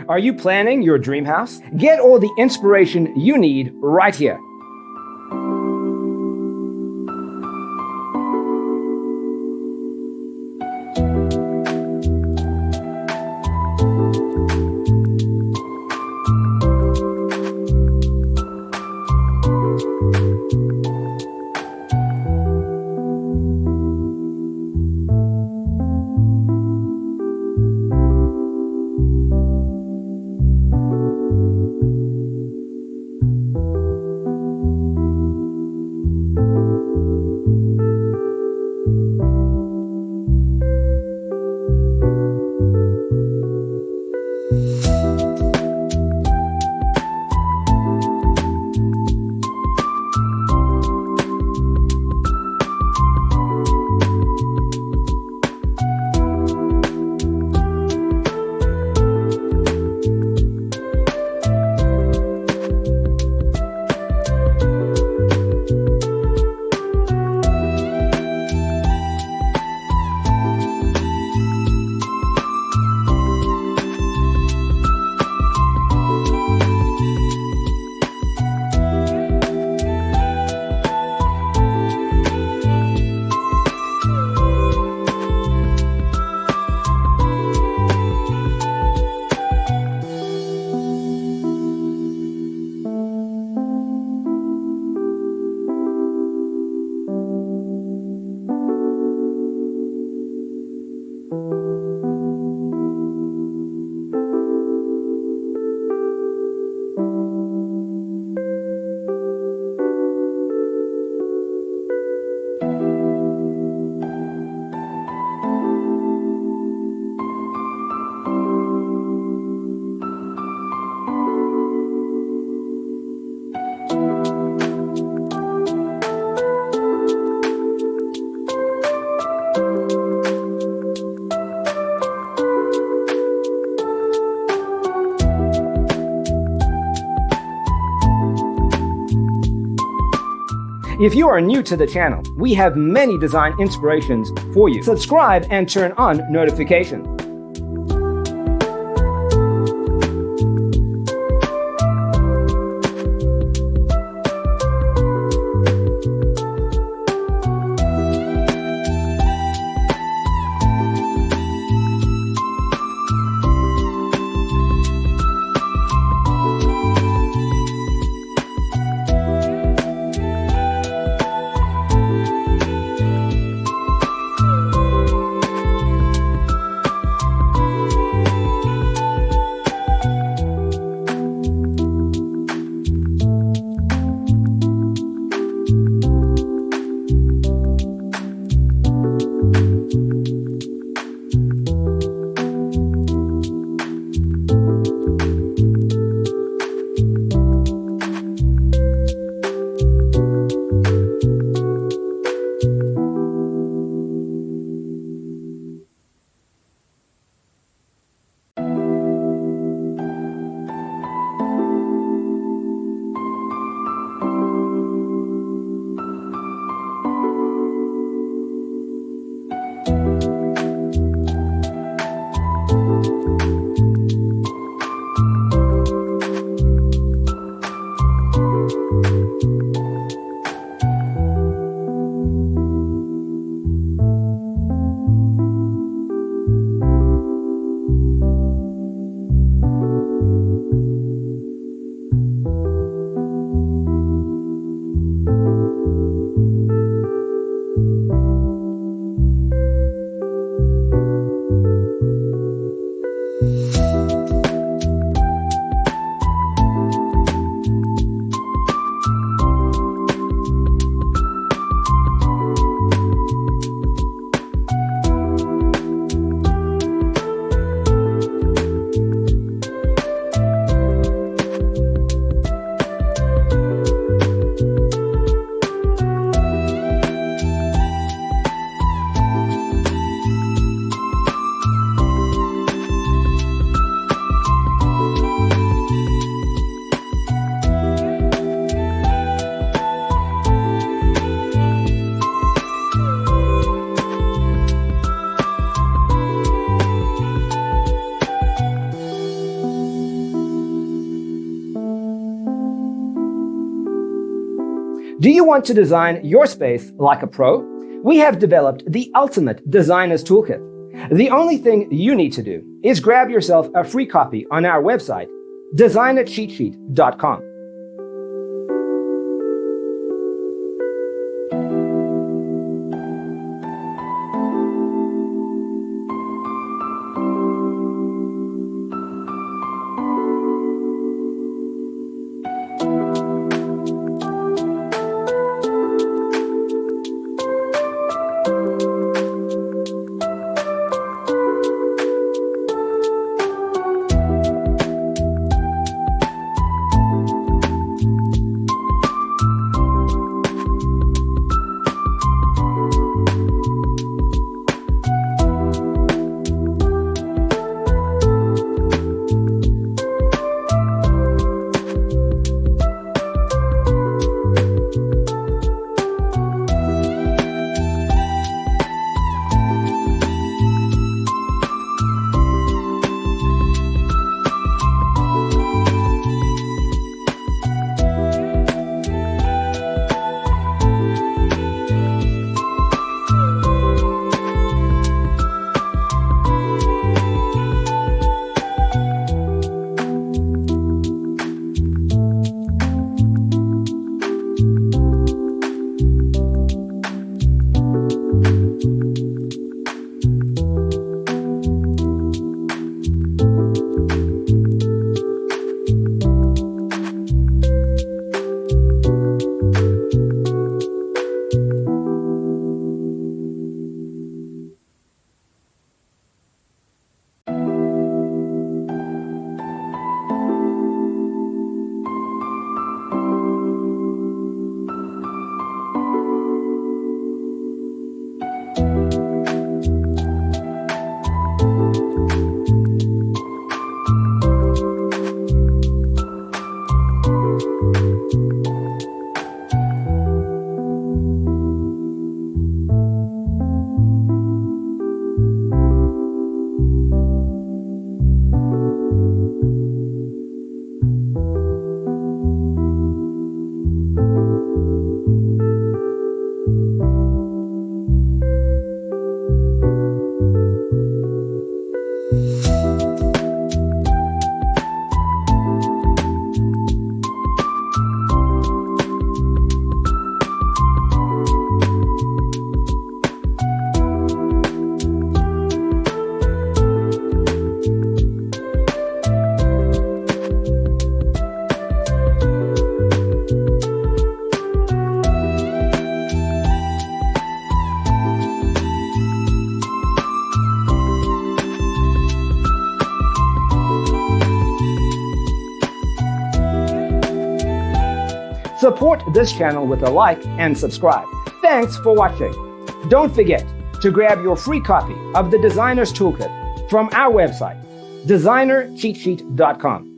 Are you planning your dream house? Get all the inspiration you need right here. If you are new to the channel, we have many design inspirations for you. Subscribe and turn on notifications. Do you want to design your space like a pro? We have developed the ultimate designer's toolkit. The only thing you need to do is grab yourself a free copy on our website, designercheatsheet.com. Support this channel with a like and subscribe. Thanks for watching. Don't forget to grab your free copy of the Designer's Toolkit from our website, designercheatsheet.com.